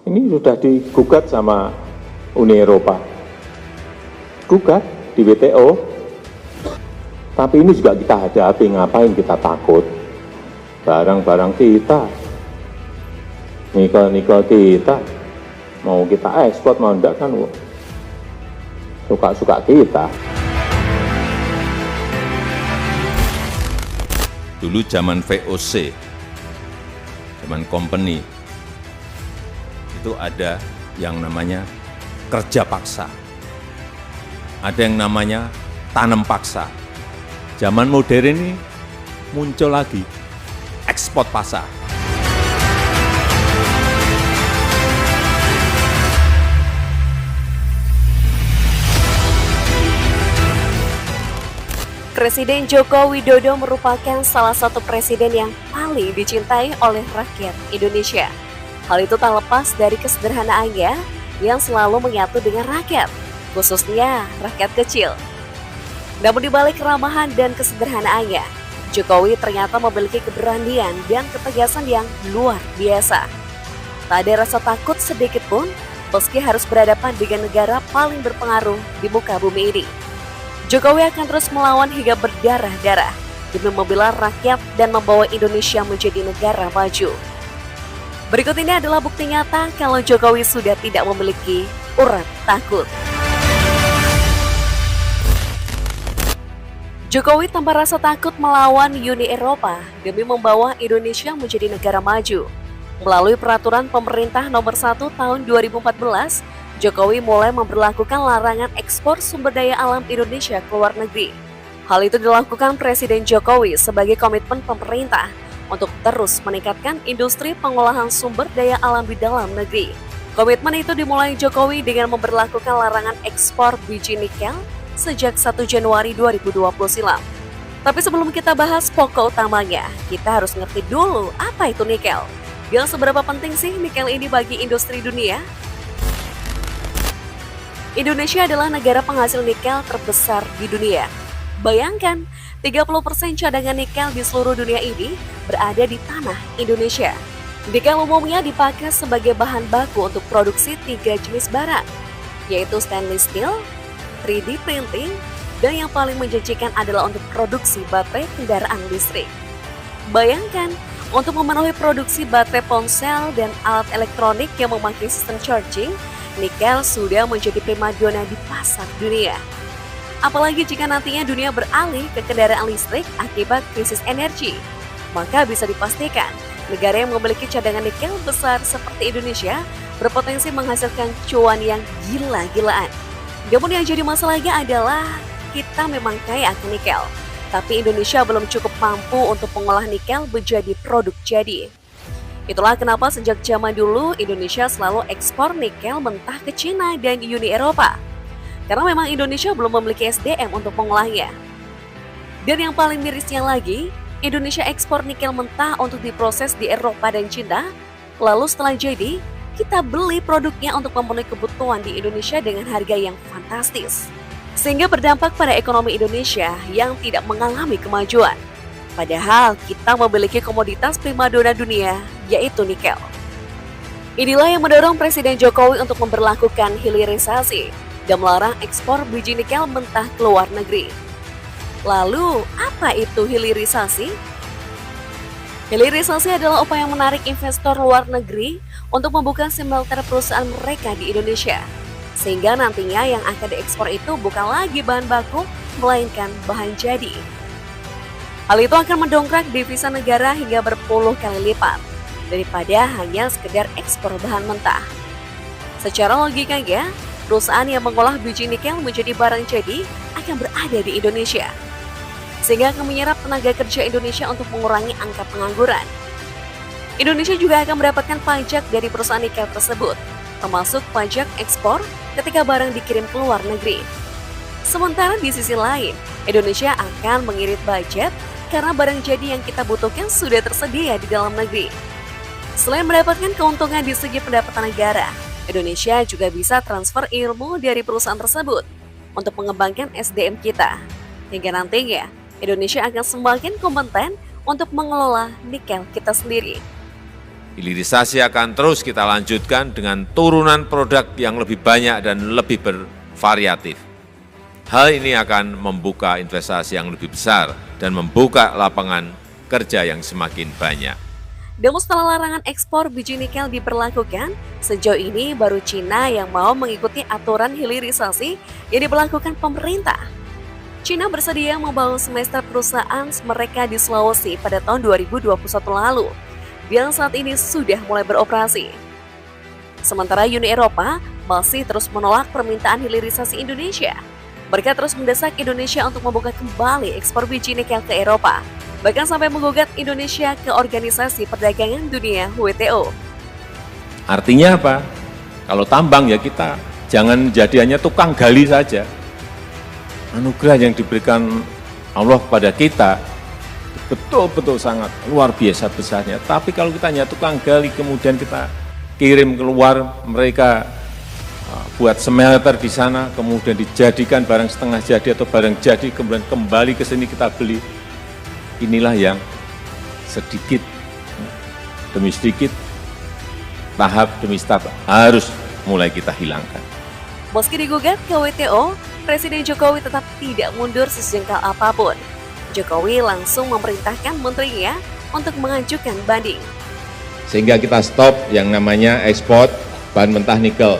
Ini sudah digugat sama Uni Eropa, gugat di WTO. Tapi ini juga kita hadapi, ngapain kita takut? Barang-barang kita, nikel-nikel kita, mau kita ekspor mau enggak kan, suka-suka kita. Dulu zaman VOC, zaman company, itu ada yang namanya kerja paksa. Ada yang namanya tanam paksa. Zaman modern ini muncul lagi ekspor pasar. Presiden Joko Widodo merupakan salah satu presiden yang paling dicintai oleh rakyat Indonesia. Hal itu tak lepas dari kesederhanaannya yang selalu menyatu dengan rakyat, khususnya rakyat kecil. Namun di balik keramahan dan kesederhanaannya, Jokowi ternyata memiliki keberanian dan ketegasan yang luar biasa. Tak ada rasa takut sedikit pun, meski harus berhadapan dengan negara paling berpengaruh di muka bumi ini. Jokowi akan terus melawan hingga berdarah-darah demi membela rakyat dan membawa Indonesia menjadi negara maju. Berikut ini adalah bukti nyata kalau Jokowi sudah tidak memiliki urat takut. Jokowi tanpa rasa takut melawan Uni Eropa demi membawa Indonesia menjadi negara maju. Melalui peraturan pemerintah nomor 1 tahun 2014, Jokowi mulai memberlakukan larangan ekspor sumber daya alam Indonesia ke luar negeri. Hal itu dilakukan Presiden Jokowi sebagai komitmen pemerintah untuk terus meningkatkan industri pengolahan sumber daya alam di dalam negeri. Komitmen itu dimulai Jokowi dengan memberlakukan larangan ekspor biji nikel sejak 1 Januari 2020 silam. Tapi sebelum kita bahas pokok utamanya, kita harus ngerti dulu apa itu nikel. Dan seberapa penting sih nikel ini bagi industri dunia? Indonesia adalah negara penghasil nikel terbesar di dunia. Bayangkan, 30% cadangan nikel di seluruh dunia ini berada di tanah Indonesia. Nikel umumnya dipakai sebagai bahan baku untuk produksi 3 jenis barang, yaitu stainless steel, 3D printing, dan yang paling menjanjikan adalah untuk produksi baterai kendaraan listrik. Bayangkan, untuk memenuhi produksi baterai ponsel dan alat elektronik yang memakai sistem charging, nikel sudah menjadi primadona di pasar dunia. Apalagi jika nantinya dunia beralih ke kendaraan listrik akibat krisis energi, maka bisa dipastikan negara yang memiliki cadangan nikel besar seperti Indonesia berpotensi menghasilkan cuan yang gila-gilaan. Namun yang jadi masalahnya adalah kita memang kaya akan nikel, tapi Indonesia belum cukup mampu untuk mengolah nikel menjadi produk jadi. Itulah kenapa sejak zaman dulu Indonesia selalu ekspor nikel mentah ke Cina dan Uni Eropa. Karena memang Indonesia belum memiliki SDM untuk mengolahnya. Dan yang paling mirisnya lagi, Indonesia ekspor nikel mentah untuk diproses di Eropa dan Cina. Lalu setelah jadi, kita beli produknya untuk memenuhi kebutuhan di Indonesia dengan harga yang fantastis. Sehingga berdampak pada ekonomi Indonesia yang tidak mengalami kemajuan. Padahal kita memiliki komoditas primadona dunia, yaitu nikel. Inilah yang mendorong Presiden Jokowi untuk memberlakukan hilirisasi dan melarang ekspor biji nikel mentah ke luar negeri. Lalu, apa itu hilirisasi? Hilirisasi adalah upaya menarik investor luar negeri untuk membuka smelter perusahaan mereka di Indonesia. Sehingga nantinya yang akan diekspor itu bukan lagi bahan baku, melainkan bahan jadi. Hal itu akan mendongkrak devisa negara hingga berpuluh kali lipat daripada hanya sekedar ekspor bahan mentah. Secara logikanya, perusahaan yang mengolah biji nikel menjadi barang jadi akan berada di Indonesia, sehingga akan menyerap tenaga kerja Indonesia untuk mengurangi angka pengangguran. Indonesia juga akan mendapatkan pajak dari perusahaan nikel tersebut, termasuk pajak ekspor ketika barang dikirim ke luar negeri. Sementara di sisi lain, Indonesia akan mengirit budget karena barang jadi yang kita butuhkan sudah tersedia di dalam negeri. Selain mendapatkan keuntungan di segi pendapatan negara, Indonesia juga bisa transfer ilmu dari perusahaan tersebut untuk mengembangkan SDM kita. Hingga nantinya, Indonesia akan semakin kompeten untuk mengelola nikel kita sendiri. Hilirisasi akan terus kita lanjutkan dengan turunan produk yang lebih banyak dan lebih bervariatif. Hal ini akan membuka investasi yang lebih besar dan membuka lapangan kerja yang semakin banyak. Namun setelah larangan ekspor biji nikel diberlakukan, sejauh ini baru Cina yang mau mengikuti aturan hilirisasi yang diberlakukan pemerintah. Cina bersedia membangun semester perusahaan mereka di Sulawesi pada tahun 2021 lalu, yang saat ini sudah mulai beroperasi. Sementara Uni Eropa masih terus menolak permintaan hilirisasi Indonesia. Mereka terus mendesak Indonesia untuk membuka kembali ekspor biji nikel ke Eropa, bahkan sampai menggugat Indonesia ke Organisasi Perdagangan Dunia WTO. Artinya apa? Kalau tambang ya kita jangan jadi hanya tukang gali saja. Anugerah yang diberikan Allah kepada kita betul-betul sangat luar biasa besarnya. Tapi kalau kita hanya tukang gali, kemudian kita kirim keluar, mereka buat smelter di sana, kemudian dijadikan barang setengah jadi atau barang jadi, kemudian kembali ke sini kita beli. Inilah yang sedikit demi sedikit, tahap demi tahap harus mulai kita hilangkan. Meski digugat ke WTO, Presiden Jokowi tetap tidak mundur sesejengkal apapun. Jokowi langsung memerintahkan menterinya untuk mengajukan banding. Sehingga kita stop yang namanya ekspor bahan mentah nikel.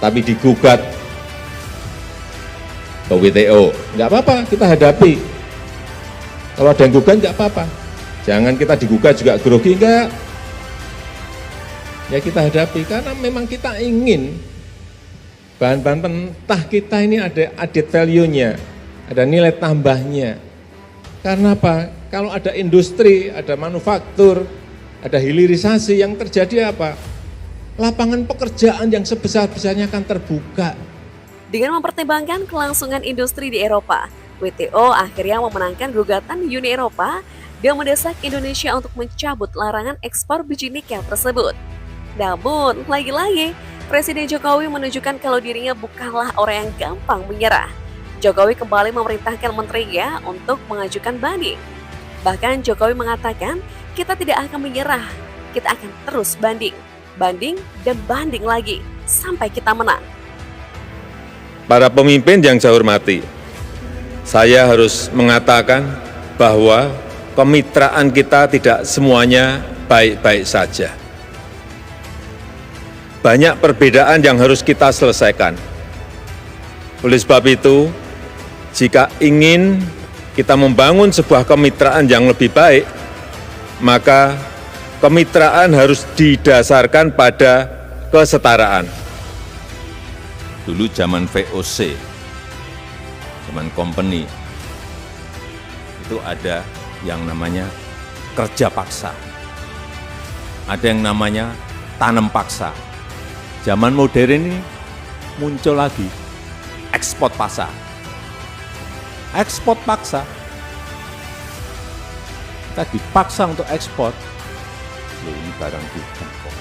Tapi digugat ke WTO, nggak apa-apa, kita hadapi. Kalau ada yang gugat nggak apa-apa. Jangan kita digugat juga grogi, enggak. Ya kita hadapi, karena memang kita ingin bahan-bahan mentah kita ini ada added value-nya, ada nilai tambahnya. Karena apa? Kalau ada industri, ada manufaktur, ada hilirisasi, yang terjadi apa? Lapangan pekerjaan yang sebesar-besarnya akan terbuka. Dengan mempertimbangkan kelangsungan industri di Eropa, WTO akhirnya memenangkan gugatan Uni Eropa dan mendesak Indonesia untuk mencabut larangan ekspor biji nikel tersebut. Namun, lagi-lagi, Presiden Jokowi menunjukkan kalau dirinya bukanlah orang yang gampang menyerah. Jokowi kembali memerintahkan menterinya untuk mengajukan banding. Bahkan Jokowi mengatakan, kita tidak akan menyerah, kita akan terus banding, dan banding lagi, sampai kita menang. Para pemimpin yang saya hormati, saya harus mengatakan bahwa kemitraan kita tidak semuanya baik-baik saja. Banyak perbedaan yang harus kita selesaikan. Oleh sebab itu, jika ingin kita membangun sebuah kemitraan yang lebih baik, maka kemitraan harus didasarkan pada kesetaraan. Dulu zaman VOC, zaman company, itu ada yang namanya kerja paksa. Ada yang namanya tanam paksa. Zaman modern ini muncul lagi ekspor paksa. Ekspor paksa. Kita dipaksa untuk ekspor. Loh, ini barang kita kok.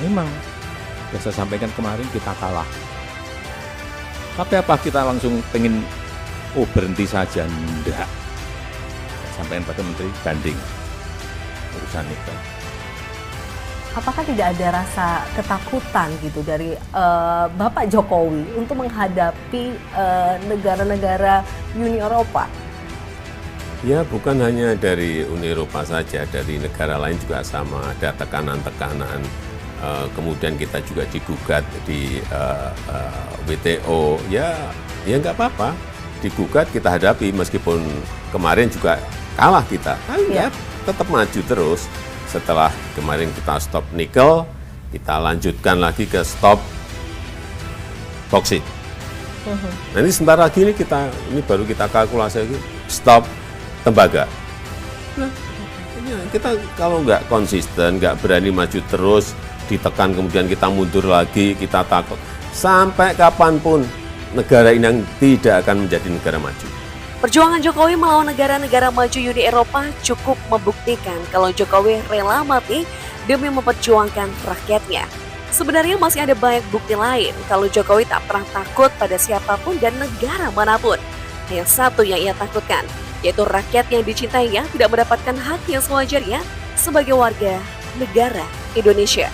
Memang, yang saya sampaikan kemarin kita kalah. Tapi apa kita langsung pengen, berhenti saja? Enggak. Saya sampaikan pada Menteri, banding urusan nikel. Apakah tidak ada rasa ketakutan gitu dari Bapak Jokowi untuk menghadapi negara-negara Uni Eropa? Ya, bukan hanya dari Uni Eropa saja, dari negara lain juga sama, ada tekanan-tekanan. Kemudian kita juga digugat di WTO, ya nggak apa-apa, digugat kita hadapi, meskipun kemarin juga kalah kita, tapi ya tetap maju terus. Setelah kemarin kita stop nikel, kita lanjutkan lagi ke stop boksit. Nanti sebentar lagi ini baru kita kalkulasi lagi, stop tembaga. Nah, kita kalau nggak konsisten, nggak berani maju terus, ditekan kemudian kita mundur lagi, kita takut. Sampai kapanpun negara ini yang tidak akan menjadi negara maju. Perjuangan Jokowi melawan negara-negara maju Uni Eropa cukup membuktikan kalau Jokowi rela mati demi memperjuangkan rakyatnya. Sebenarnya masih ada banyak bukti lain kalau Jokowi tak pernah takut pada siapapun dan negara manapun. Hanya satu yang ia takutkan, yaitu rakyat yang dicintainya tidak mendapatkan hak yang sewajarnya sebagai warga negara Indonesia.